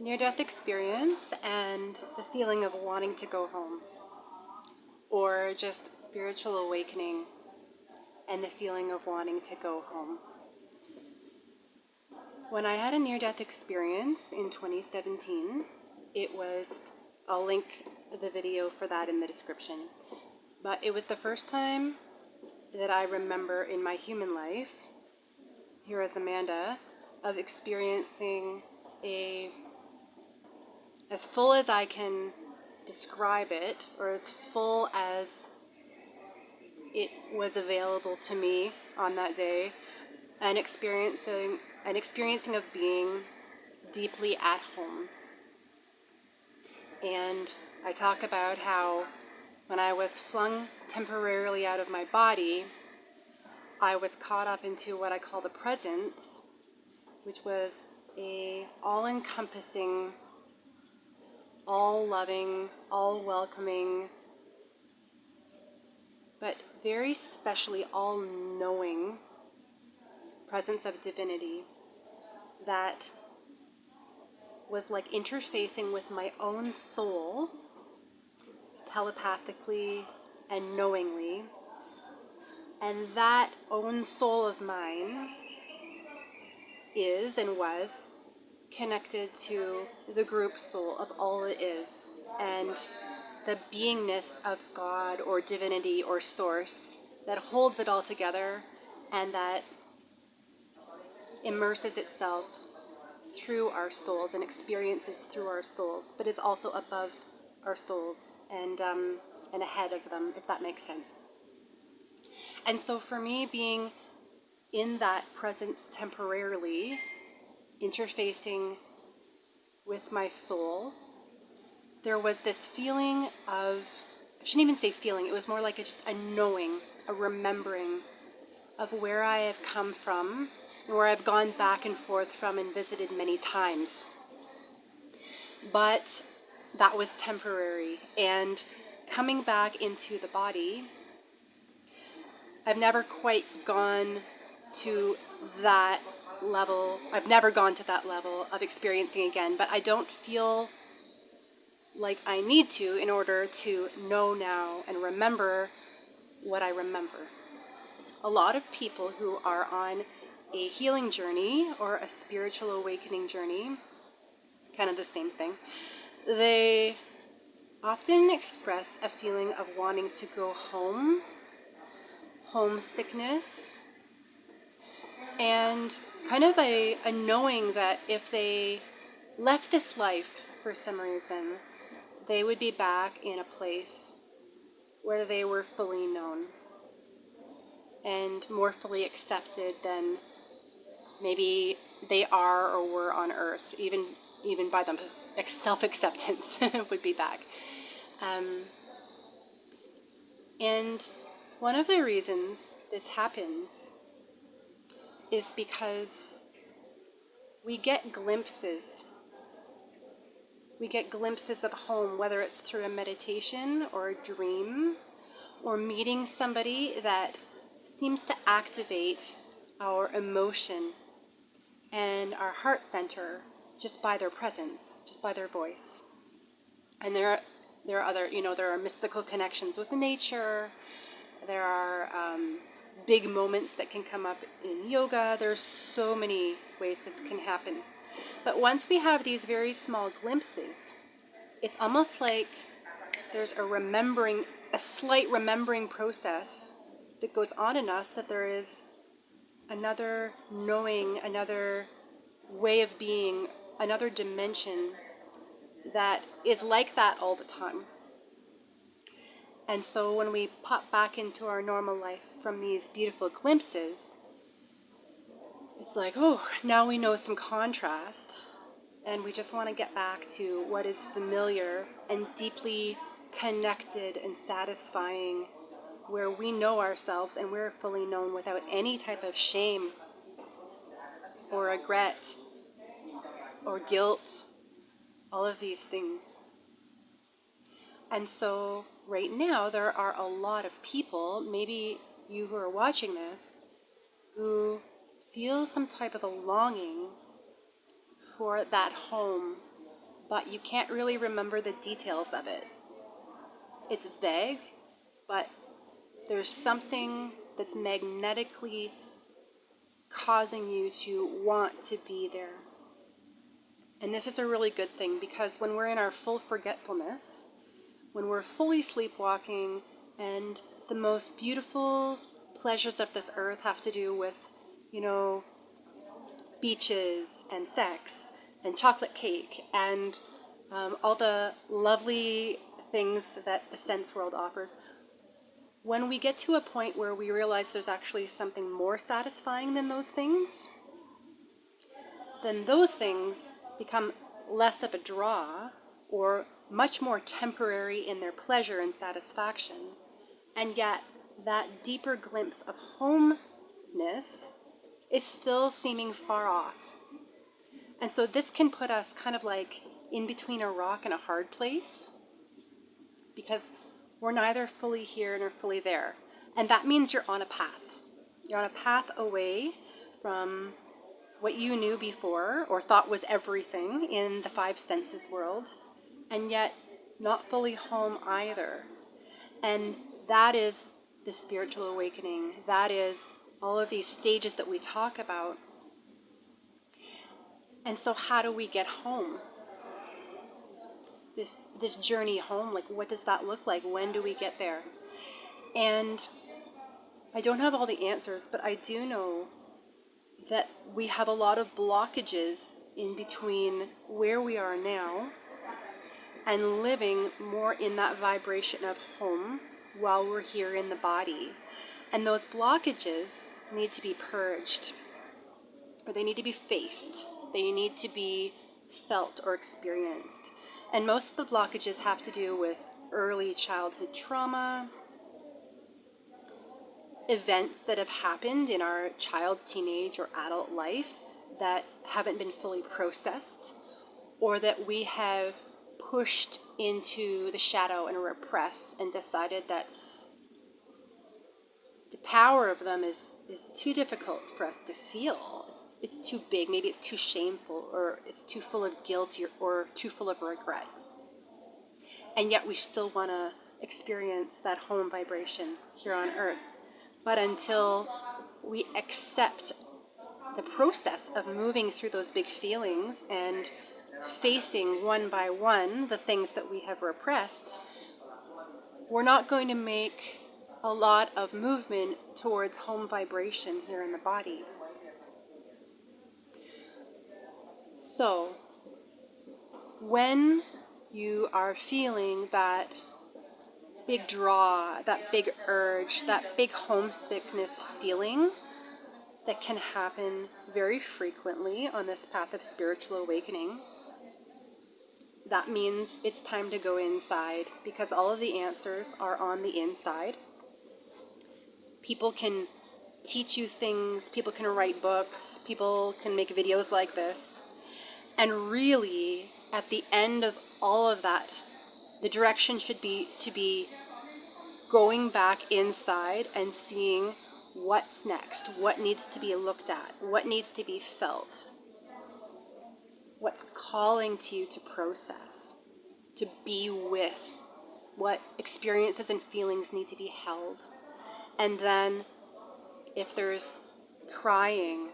near-death experience and the feeling of wanting to go home, or just spiritual awakening and the feeling of wanting to go home. When I had a near-death experience in 2017, I'll link the video for that in the description, but it was the first time that I remember in my human life, here as Amanda, of experiencing as full as I can describe it, or as full as it was available to me on that day, an experiencing of being deeply at home. And I talk about how when I was flung temporarily out of my body, I was caught up into what I call the presence, which was a all-encompassing, all-loving, all-welcoming, but very specially all-knowing presence of divinity that was like interfacing with my own soul telepathically and knowingly. And that own soul of mine is and was connected to the group soul of all that is, and the beingness of God or divinity or source that holds it all together and that immerses itself through our souls and experiences through our souls, but is also above our souls and ahead of them, if that makes sense. And so for me, being in that presence temporarily, interfacing with my soul, there was this feeling of, I shouldn't even say feeling, it was more like just a knowing, a remembering of where I have come from and where I've gone back and forth from and visited many times. But that was temporary, and coming back into the body, I've never quite gone to that level. I've never gone to that level of experiencing again, but I don't feel like I need to in order to know now and remember what I remember. A lot of people who are on a healing journey or a spiritual awakening journey, kind of the same thing, they often express a feeling of wanting to go home, homesickness, and kind of a knowing that if they left this life for some reason, they would be back in a place where they were fully known and more fully accepted than maybe they are or were on Earth. Even by them, self-acceptance would be back. And one of the reasons this happens is because we get glimpses of home, whether it's through a meditation or a dream, or meeting somebody that seems to activate our emotion and our heart center just by their presence, just by their voice. And there are other, there are mystical connections with nature. There are big moments that can come up in yoga. There's so many ways this can happen. But once we have these very small glimpses, it's almost like there's a slight remembering process that goes on in us, that there is another knowing, another way of being, another dimension that is like that all the time. And so when we pop back into our normal life from these beautiful glimpses, it's like, oh, now we know some contrast, and we just want to get back to what is familiar and deeply connected and satisfying, where we know ourselves and we're fully known without any type of shame or regret or guilt, all of these things. And so right now there are a lot of people, maybe you who are watching this, who feel some type of a longing for that home, but you can't really remember the details of it. It's vague, but there's something that's magnetically causing you to want to be there. And this is a really good thing, because when we're in our full forgetfulness, when we're fully sleepwalking, and the most beautiful pleasures of this earth have to do with, beaches and sex and chocolate cake and all the lovely things that the sense world offers, when we get to a point where we realize there's actually something more satisfying than those things, then those things become less of a draw or much more temporary in their pleasure and satisfaction. And yet that deeper glimpse of homeness is still seeming far off. And so this can put us kind of like in between a rock and a hard place, because we're neither fully here nor fully there. And that means you're on a path. You're on a path away from what you knew before or thought was everything in the five senses world, and yet not fully home either. And that is the spiritual awakening. That is all of these stages that we talk about. And so how do we get home? This journey home, like, what does that look like? When do we get there? And I don't have all the answers, but I do know that we have a lot of blockages in between where we are now and living more in that vibration of home while we're here in the body. And those blockages need to be purged, or they need to be faced. They need to be felt or experienced. And most of the blockages have to do with early childhood trauma, events that have happened in our child, teenage, or adult life that haven't been fully processed, or that we have pushed into the shadow and repressed and decided that the power of them is too difficult for us to feel. It's too big, maybe it's too shameful, or it's too full of guilt, or too full of regret. And yet we still want to experience that home vibration here on earth. But until we accept the process of moving through those big feelings and facing one by one the things that we have repressed, we're not going to make a lot of movement towards home vibration here in the body. So, when you are feeling that big draw, that big urge, that big homesickness feeling that can happen very frequently on this path of spiritual awakening, that means it's time to go inside, because all of the answers are on the inside. People can teach you things, people can write books, people can make videos like this, and really, at the end of all of that, the direction should be to be going back inside and seeing what's next, what needs to be looked at, what needs to be felt, what's calling to you to process, to be with, what experiences and feelings need to be held. And then if there's crying,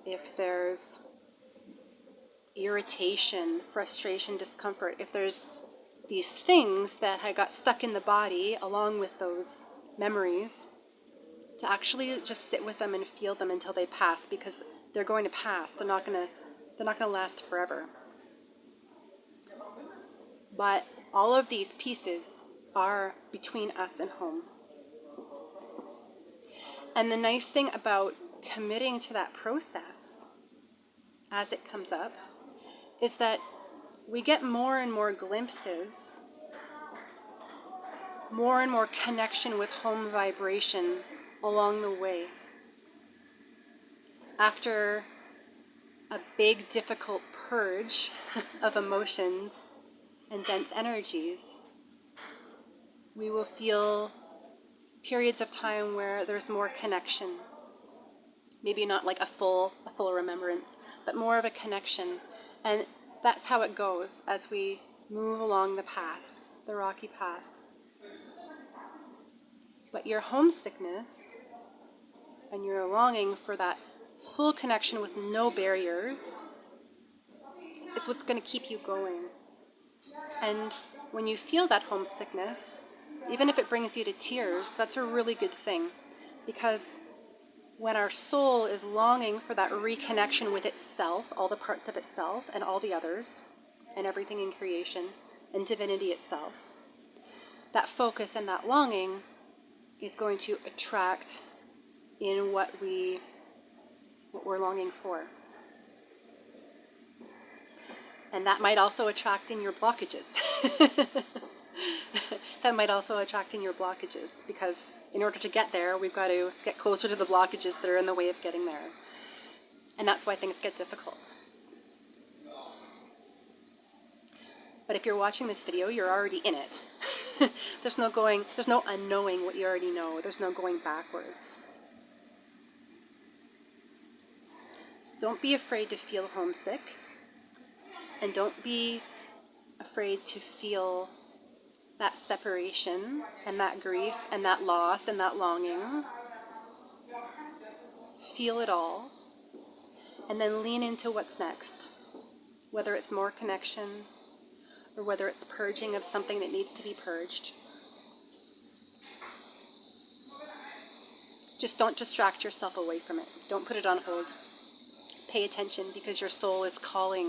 if there's irritation, frustration, discomfort, if there's these things that had got stuck in the body along with those memories, to actually just sit with them and feel them until they pass, because they're going to pass. They're not going to last forever. But all of these pieces are between us and home. And the nice thing about committing to that process as it comes up is that we get more and more glimpses, more and more connection with home vibration along the way. After a big, difficult purge of emotions and dense energies, we will feel periods of time where there's more connection. Maybe not like a full remembrance, but more of a connection. And that's how it goes as we move along the path, the rocky path. But your homesickness and your longing for that full connection with no barriers is what's going to keep you going. And when you feel that homesickness, even if it brings you to tears, that's a really good thing. Because when our soul is longing for that reconnection with itself, all the parts of itself and all the others, and everything in creation, and divinity itself, that focus and that longing is going to attract in what we're longing for. And that might also attract in your blockages. That might also attract in your blockages, because in order to get there, we've got to get closer to the blockages that are in the way of getting there. And that's why things get difficult. But if you're watching this video, you're already in it. There's no unknowing what you already know. There's no going backwards. Don't be afraid to feel homesick. And don't be afraid to feel that separation and that grief and that loss and that longing. Feel it all. And then lean into what's next. Whether it's more connection or whether it's purging of something that needs to be purged. Just don't distract yourself away from it. Don't put it on hold. Pay attention, because your soul is calling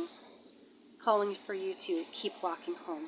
for you to keep walking home.